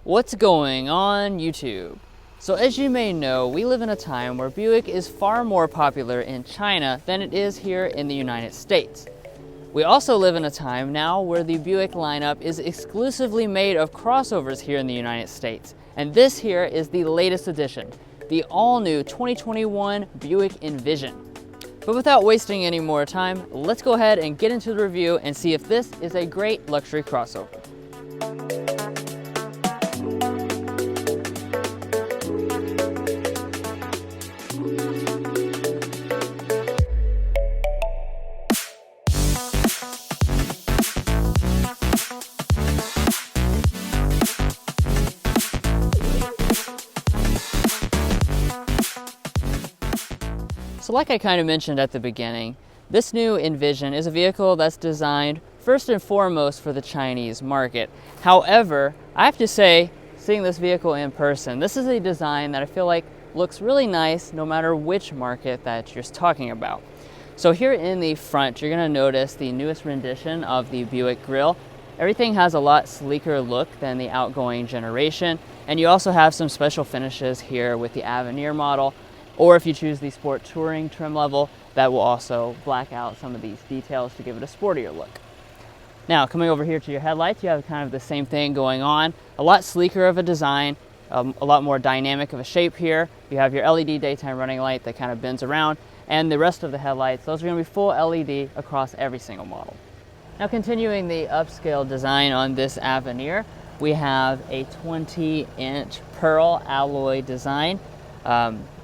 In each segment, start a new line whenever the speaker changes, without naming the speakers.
What's going on YouTube? So as you may know, we live in a time where Buick is far more popular in China than it is here in the United States. We also live in a time now where the Buick lineup is exclusively made of crossovers here in the United States. And this here is the latest edition, the all-new 2021 Buick Envision. But without wasting any more time, let's go ahead and get into the review and see if this is a great luxury crossover. So like I kind of mentioned at the beginning, this new Envision is a vehicle that's designed first and foremost for the Chinese market. However, I have to say, seeing this vehicle in person, this is a design that I feel like looks really nice no matter which market that you're talking about. So here in the front, you're going to notice the newest rendition of the Buick grille. Everything has a lot sleeker look than the outgoing generation, and you also have some special finishes here with the Avenir model. Or if you choose the Sport Touring trim level, that will also black out some of these details to give it a sportier look. Now, coming over here to your headlights, you have kind of the same thing going on. A lot sleeker of a design, a lot more dynamic of a shape here. You have your LED daytime running light that kind of bends around, and the rest of the headlights, those are going to be full LED across every single model. Now, continuing the upscale design on this Avenir, we have a 20-inch pearl alloy design.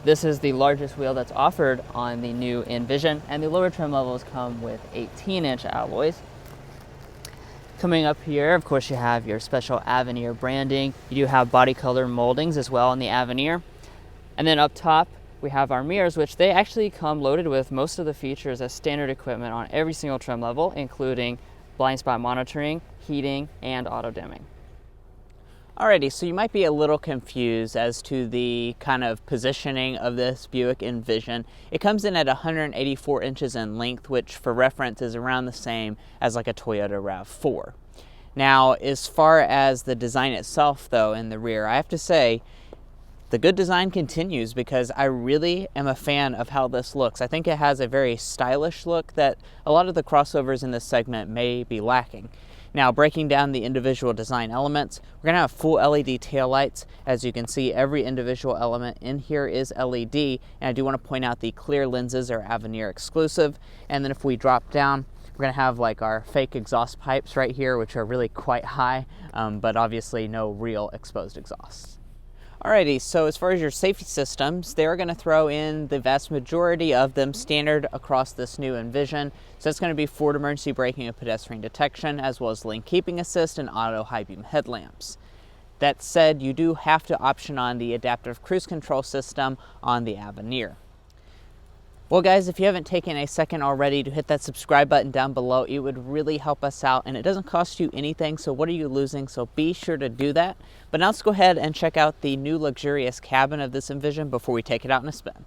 This is the largest wheel that's offered on the new Envision, and the lower trim levels come with 18-inch alloys. Coming up here, of course, you have your special Avenir branding. You do have body color moldings as well on the Avenir. And then up top, we have our mirrors, which they actually come loaded with most of the features as standard equipment on every single trim level, including blind spot monitoring, heating, and auto dimming.
Alrighty, so you might be a little confused as to the kind of positioning of this Buick Envision. It comes in at 184 inches in length, which for reference is around the same as like a Toyota RAV4. Now, as far as the design itself though in the rear, I have to say the good design continues because I really am a fan of how this looks. I think it has a very stylish look that a lot of the crossovers in this segment may be lacking. Now, breaking down the individual design elements, we're going to have full LED taillights. As you can see, every individual element in here is LED, and I do want to point out the clear lenses are Avenir exclusive. And then if we drop down, we're going to have like our fake exhaust pipes right here, which are really quite high, but obviously no real exposed exhausts. Alrighty, so as far as your safety systems, they're going to throw in the vast majority of them standard across this new Envision. So it's going to be forward emergency braking and pedestrian detection, as well as lane keeping assist and auto high beam headlamps. That said, you do have to option on the adaptive cruise control system on the Avenir. Well guys, if you haven't taken a second already to hit that subscribe button down below, it would really help us out, and it doesn't cost you anything, so what are you losing? So be sure to do that. But now let's go ahead and check out the new luxurious cabin of this Envision before we take it out in a spin.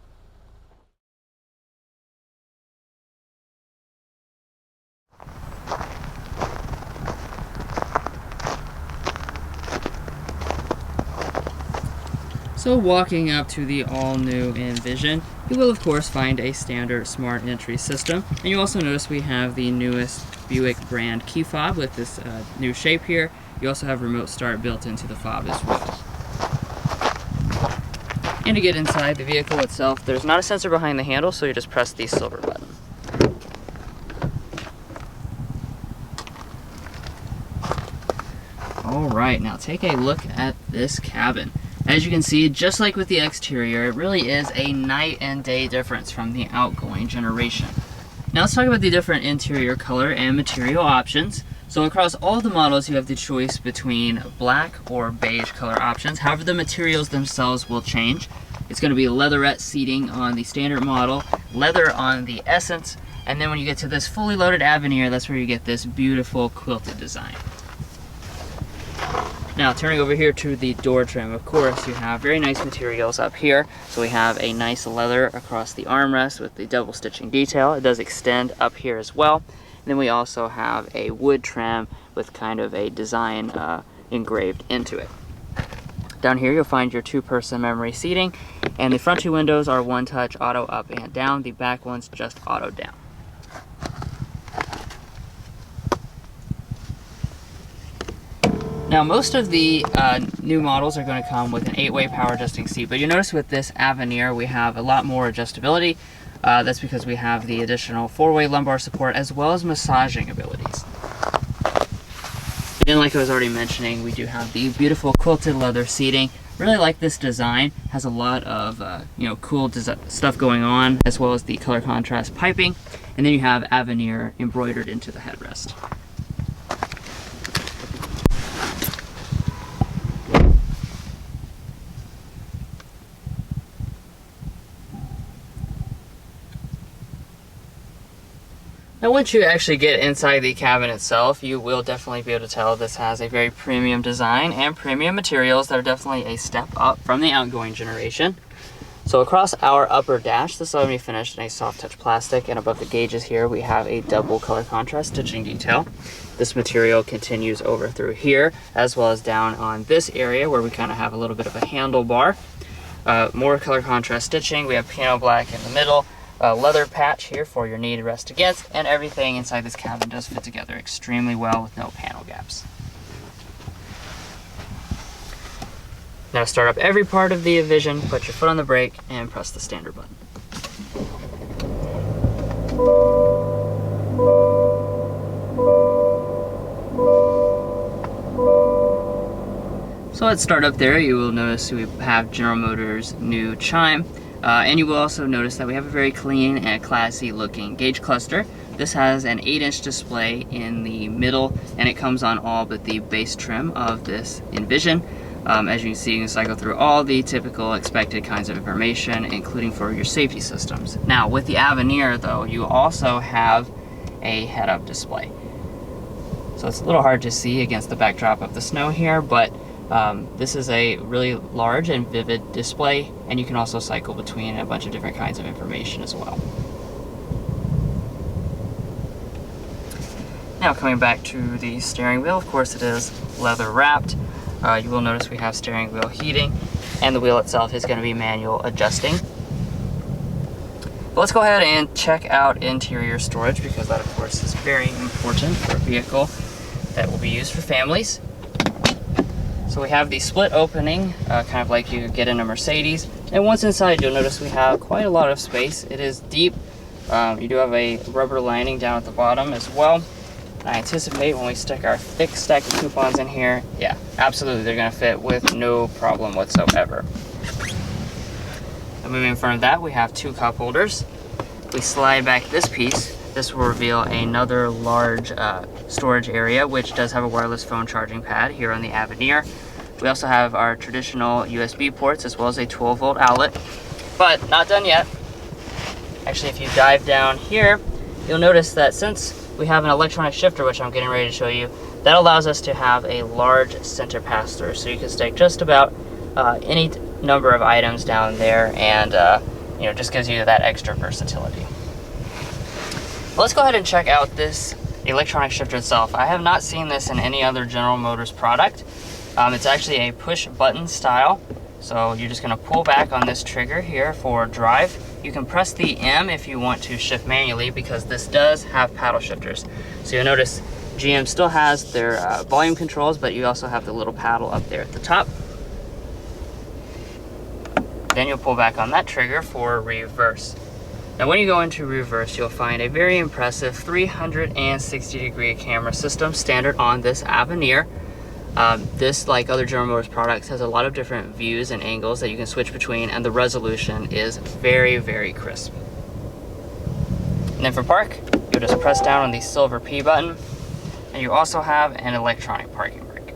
So walking up to the all-new Envision, you will of course find a standard smart entry system, and you also notice we have the newest Buick brand key fob with this new shape here. You also have remote start built into the fob as well. And to get inside the vehicle itself, there's not a sensor behind the handle, so you just press the silver button. Alright, now take a look at this cabin. As you can see, just like with the exterior, it really is a night and day difference from the outgoing generation. Now let's talk about the different interior color and material options. So across all the models, you have the choice between black or beige color options. However, the materials themselves will change. It's going to be leatherette seating on the standard model, leather on the Essence, and then when you get to this fully loaded Avenir, that's where you get this beautiful quilted design. Now turning over here to the door trim, of course you have very nice materials up here. So we have a nice leather across the armrest with the double stitching detail. It does extend up here as well. And then we also have a wood trim with kind of a design engraved into it. Down here you'll find your 2-person memory seating, and the front 2 windows are one-touch auto up and down. The back one's just auto down. Now most of the new models are going to come with an 8-way power adjusting seat, but you notice with this Avenir we have a lot more adjustability. That's because we have the additional 4-way lumbar support as well as massaging abilities. And like I was already mentioning, we do have the beautiful quilted leather seating. Really like this design. Has a lot of cool stuff going on, as well as the color contrast piping. And then you have Avenir embroidered into the headrest. Now once you actually get inside the cabin itself, you will definitely be able to tell this has a very premium design and premium materials that are definitely a step up from the outgoing generation. So across our upper dash, this is going to be finished in a soft touch plastic, and above the gauges here we have a double color contrast stitching detail. This material continues over through here, as well as down on this area where we kind of have a little bit of a handlebar. More color contrast stitching. We have piano black in the middle. Leather patch here for your knee to rest against, and everything inside this cabin does fit together extremely well with no panel gaps. Now start up every part of the Envision, put your foot on the brake, and press the standard button. So let's start up there. You will notice we have General Motors' new chime. And you will also notice that we have a very clean and classy looking gauge cluster. This has an 8-inch display in the middle, and it comes on all but the base trim of this Envision. As you can see, you can cycle through all the typical expected kinds of information, including for your safety systems. Now with the Avenir though, you also have a head-up display. So it's a little hard to see against the backdrop of the snow here, but this is a really large and vivid display, and you can also cycle between a bunch of different kinds of information as well. Now coming back to the steering wheel, of course it is leather wrapped. You will notice we have steering wheel heating, and the wheel itself is going to be manual adjusting. But let's go ahead and check out interior storage, because that of course is very important for a vehicle that will be used for families. So we have the split opening, kind of like you get in a Mercedes. And once inside, you'll notice we have quite a lot of space. It is deep. You do have a rubber lining down at the bottom as well. I anticipate when we stick our thick stack of coupons in here, yeah, absolutely, they're gonna fit with no problem whatsoever. And moving in front of that, we have 2 cup holders. We slide back this piece. This will reveal another large storage area, which does have a wireless phone charging pad here on the Avenir. We also have our traditional USB ports as well as a 12-volt outlet, but not done yet. Actually, if you dive down here, you'll notice that since we have an electronic shifter, which I'm getting ready to show you, that allows us to have a large center pass-through. So you can stick just about any number of items down there, and just gives you that extra versatility. Let's go ahead and check out this electronic shifter itself. I have not seen this in any other General Motors product. It's actually a push button style. So you're just gonna pull back on this trigger here for drive. You can press the M if you want to shift manually, because this does have paddle shifters. So you'll notice GM still has their volume controls, but you also have the little paddle up there at the top. Then you'll pull back on that trigger for reverse. Now when you go into reverse, you'll find a very impressive 360-degree camera system standard on this Avenir. This, like other General Motors products, has a lot of different views and angles that you can switch between, and the resolution is very, very crisp. And then for park, you'll just press down on the silver P button, and you also have an electronic parking brake.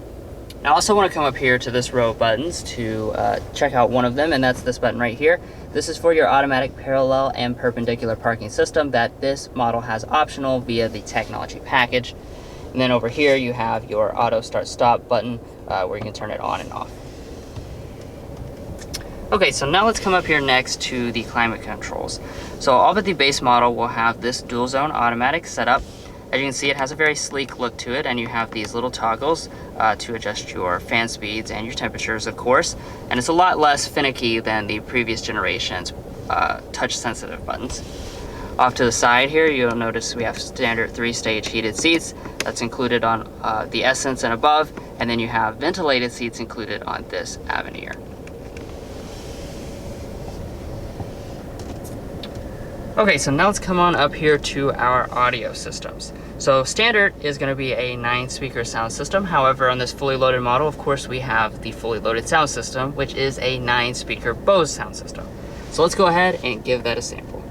Now I also want to come up here to this row of buttons to check out one of them, and that's this button right here. This is for your automatic parallel and perpendicular parking system that this model has optional via the technology package. And then over here you have your auto start stop button where you can turn it on and off. Okay, so now let's come up here next to the climate controls. So all but the base model will have this dual zone automatic setup. As you can see, it has a very sleek look to it, and you have these little toggles to adjust your fan speeds and your temperatures, of course, and it's a lot less finicky than the previous generation's touch-sensitive buttons. Off to the side here, you'll notice we have standard 3-stage heated seats. That's included on the Essence and above, and then you have ventilated seats included on this Avenir. Okay, so now let's come on up here to our audio systems. So standard is going to be a 9-speaker sound system. However, on this fully loaded model, of course, we have the fully loaded sound system, which is a 9-speaker Bose sound system. So let's go ahead and give that a sample.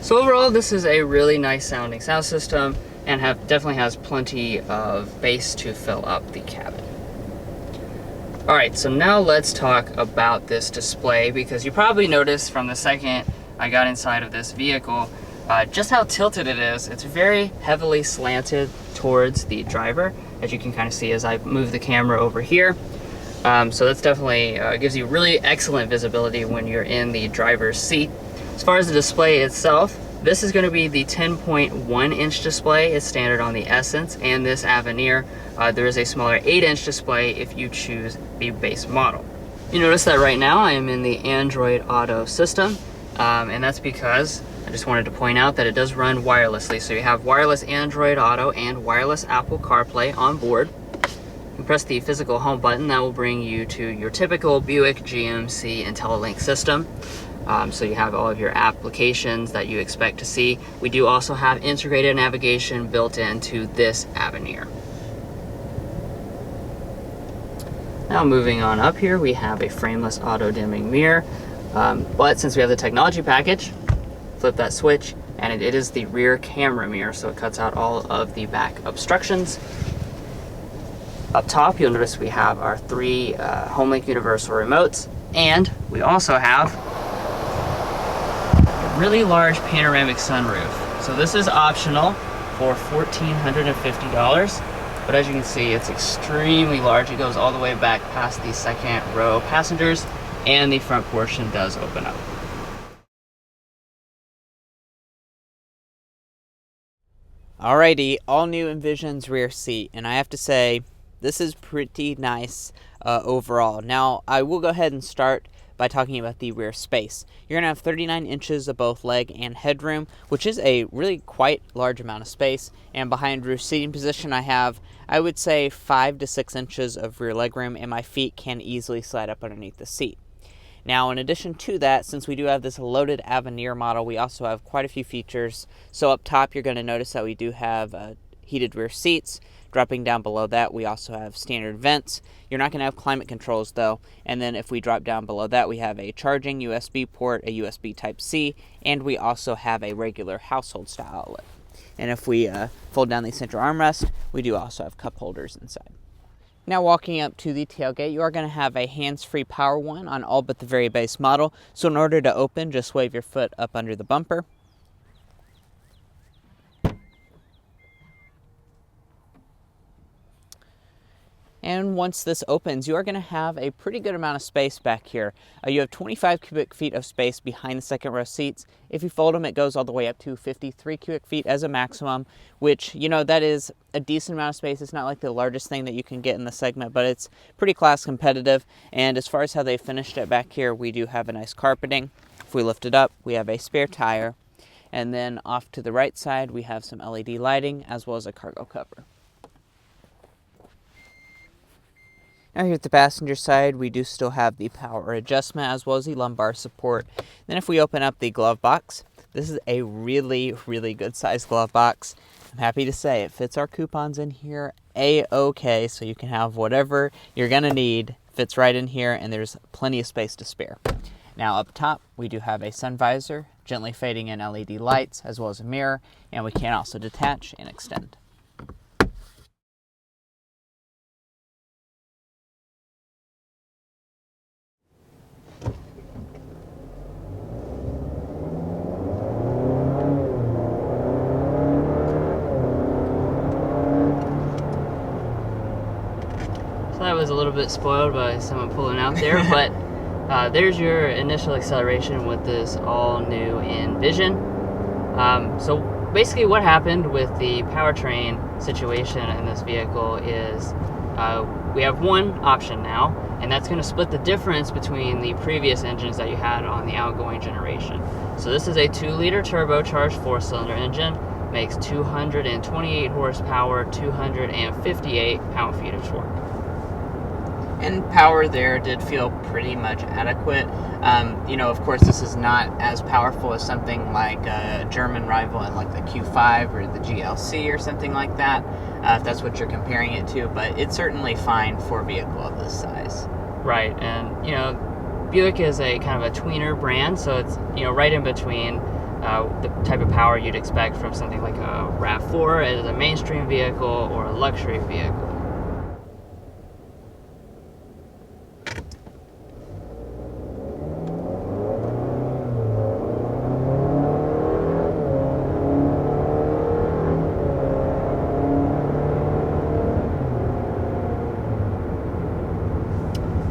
So overall, this is a really nice sounding sound system and definitely has plenty of bass to fill up the cabin. Alright, so now let's talk about this display, because you probably noticed from the second I got inside of this vehicle just how tilted it is. It's very heavily slanted towards the driver, as you can kind of see as I move the camera over here. So that's definitely gives you really excellent visibility when you're in the driver's seat. As far as the display itself, this is going to be the 10.1-inch display. It's standard on the Essence and this Avenir. There is a smaller 8-inch display if you choose the base model. You notice that right now I am in the Android Auto system, and that's because I just wanted to point out that it does run wirelessly. So you have wireless Android Auto and wireless Apple CarPlay on board. You press the physical home button, that will bring you to your typical Buick GMC IntelliLink system. So you have all of your applications that you expect to see. We do also have integrated navigation built into this Avenir. Now moving on up here, we have a frameless auto dimming mirror. But since we have the technology package, flip that switch and it is the rear camera mirror, so it cuts out all of the back obstructions. Up top, you'll notice we have our 3 HomeLink universal remotes, and we also have really large panoramic sunroof. So this is optional for $1,450, but as you can see, it's extremely large. It goes all the way back past the second row passengers, and the front portion does open up.
Alrighty, all new Envision's rear seat, and I have to say, this is pretty nice overall. Now, I will go ahead and start by talking about the rear space. You're going to have 39 inches of both leg and headroom, which is a really quite large amount of space. And behind rear seating position, I have, I would say, 5 to 6 inches of rear leg room, and my feet can easily slide up underneath the seat. Now, in addition to that, since we do have this loaded Avenir model, we also have quite a few features. So up top, you're going to notice that we do have heated rear seats. Dropping down below that, we also have standard vents. You're not going to have climate controls though. And then if we drop down below that, we have a charging USB port, a USB Type-C, and we also have a regular household style outlet. And if we fold down the center armrest, we do also have cup holders inside. Now walking up to the tailgate, you are going to have a hands-free power one on all but the very base model. So in order to open, just wave your foot up under the bumper. And once this opens, you are going to have a pretty good amount of space back here. You have 25 cubic feet of space behind the second row seats. If you fold them, it goes all the way up to 53 cubic feet as a maximum, which, you know, that is a decent amount of space. It's not like the largest thing that you can get in the segment, but it's pretty class competitive. And as far as how they finished it back here, we do have a nice carpeting. If we lift it up, we have a spare tire. And then off to the right side, we have some LED lighting as well as a cargo cover. Now here at the passenger side, we do still have the power adjustment as well as the lumbar support. Then if we open up the glove box, this is a really, really good sized glove box. I'm happy to say it fits our coupons in here a-okay, so you can have whatever you're going to need. Fits right in here, and there's plenty of space to spare. Now up top, we do have a sun visor, gently fading in LED lights, as well as a mirror, and we can also detach and extend.
was a little bit spoiled by someone pulling out there, but there's your initial acceleration with this all-new Envision. So basically what happened with the powertrain situation in this vehicle is we have one option now, and that's going to split the difference between the previous engines that you had on the outgoing generation. So this is a 2-liter turbocharged 4-cylinder engine, makes 228 horsepower, 258 pound-feet of torque.
And power there did feel pretty much adequate. Of course, this is not as powerful as something like a German rival in like the Q5 or the GLC or something like that, if that's what you're comparing it to, but it's certainly fine for a vehicle of this size.
Right, and Buick is a kind of a tweener brand, so it's right in between the type of power you'd expect from something like a RAV4 as a mainstream vehicle or a luxury vehicle.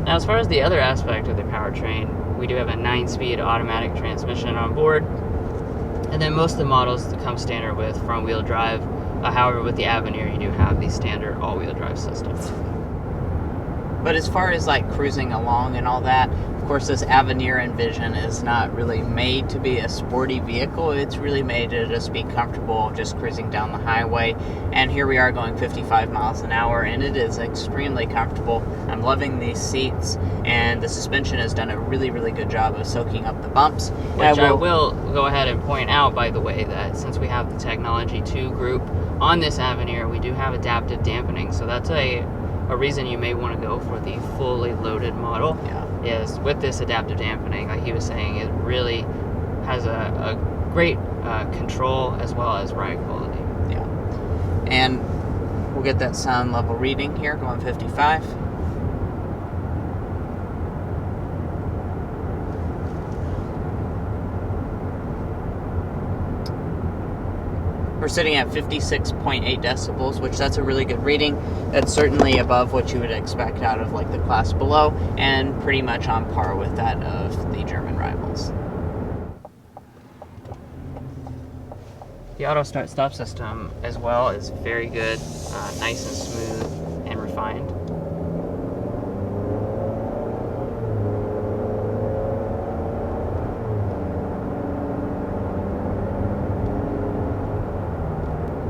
Now, as far as the other aspect of the powertrain, we do have a 9-speed automatic transmission on board, and then most of the models come standard with front-wheel drive. However, with the Avenir, you do have the standard all-wheel drive system.
But as far as like cruising along and all that, of course, this Avenir Envision is not really made to be a sporty vehicle. It's really made to just be comfortable just cruising down the highway. And here we are going 55 miles an hour, and it is extremely comfortable. I'm loving these seats, and the suspension has done a really, really good job of soaking up the bumps.
Which I will go ahead and point out, by the way, that since we have the Technology 2 group on this Avenir, we do have adaptive dampening. So that's a reason you may want to go for the fully loaded model. Is with this adaptive dampening, like he was saying, it really has a great control as well as ride quality.
Yeah. And we'll get that sound level reading here, going 55. We're sitting at 56.8 decibels, which that's a really good reading. That's certainly above what you would expect out of like the class below, and pretty much on par with that of the German rivals.
The auto start stop system as well is very good, nice and smooth and refined.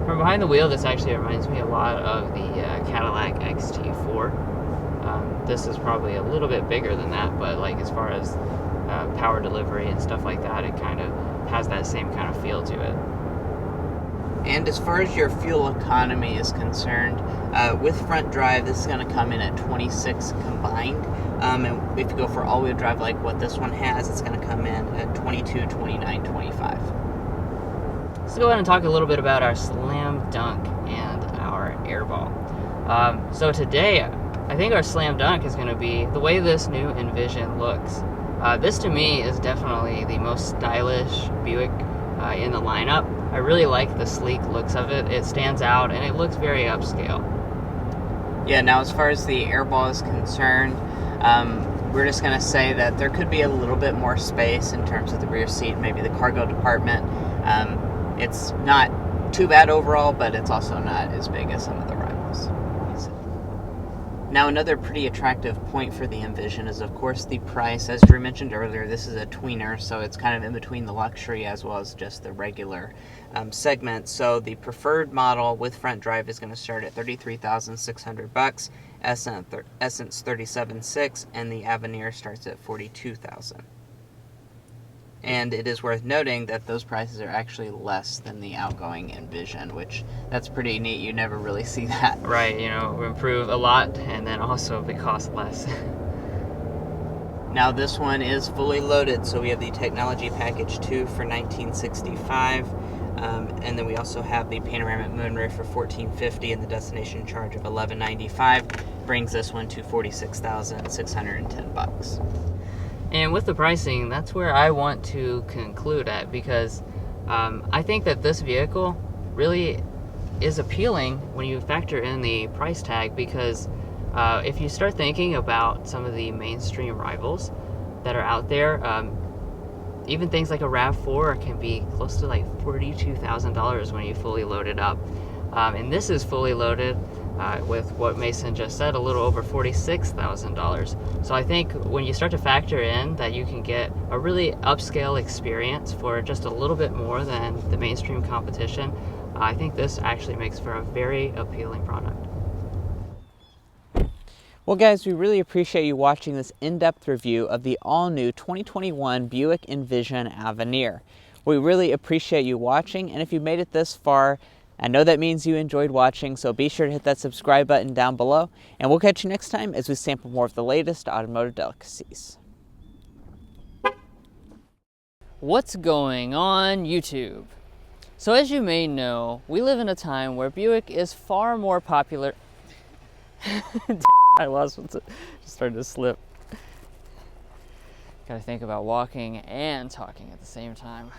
From behind the wheel, this actually reminds me a lot of the Cadillac XT4. This is probably a little bit bigger than that, but like as far as power delivery and stuff like that, it kind of has that same kind of feel to it.
And as far as your fuel economy is concerned, with front drive, this is going to come in at 26 combined. And if you go for all-wheel drive like what this one has, it's going to come in at 22, 29, 25.
Let's go ahead and talk a little bit about our slam dunk and our airball. So today, I think our slam dunk is going to be the way this new Envision looks. This to me is definitely the most stylish Buick in the lineup. I really like the sleek looks of it. It stands out and it looks very upscale.
Yeah, now as far as the airball is concerned, we're just going to say that there could be a little bit more space in terms of the rear seat, maybe the cargo department. It's not too bad overall, but it's also not as big as some of the rivals. Now, another pretty attractive point for the Envision is, of course, the price. As Drew mentioned earlier, this is a tweener, so it's kind of in between the luxury as well as just the regular segment. So the preferred model with front drive is going to start at $33,600, Essence $37,600, and the Avenir starts at $42,000. And it is worth noting that those prices are actually less than the outgoing Envision, which that's pretty neat. You never really see that.
Right, we improve a lot, and then also they cost less.
Now this one is fully loaded, so we have the Technology Package 2 for $1,965, and then we also have the Panoramic Moonroof for $1,450, and the Destination Charge of $1,195 brings this one to $46,610.
And with the pricing, that's where I want to conclude at, because I think that this vehicle really is appealing when you factor in the price tag, because If you start thinking about some of the mainstream rivals that are out there, even things like a RAV4 can be close to like $42,000 when you fully load it up. And this is fully loaded with what Mason just said, a little over $46,000. So I think when you start to factor in that you can get a really upscale experience for just a little bit more than the mainstream competition, I think this actually makes for a very appealing product.
Well guys, we really appreciate you watching this in-depth review of the all-new 2021 Buick Envision Avenir. We really appreciate you watching, and if you made it this far, I know that means you enjoyed watching, so be sure to hit that subscribe button down below, and we'll catch you next time as we sample more of the latest automotive delicacies.
What's going on YouTube? So as you may know, we live in a time where Buick is far more popular. I lost what's it. Just started to slip. Gotta think about walking and talking at the same time.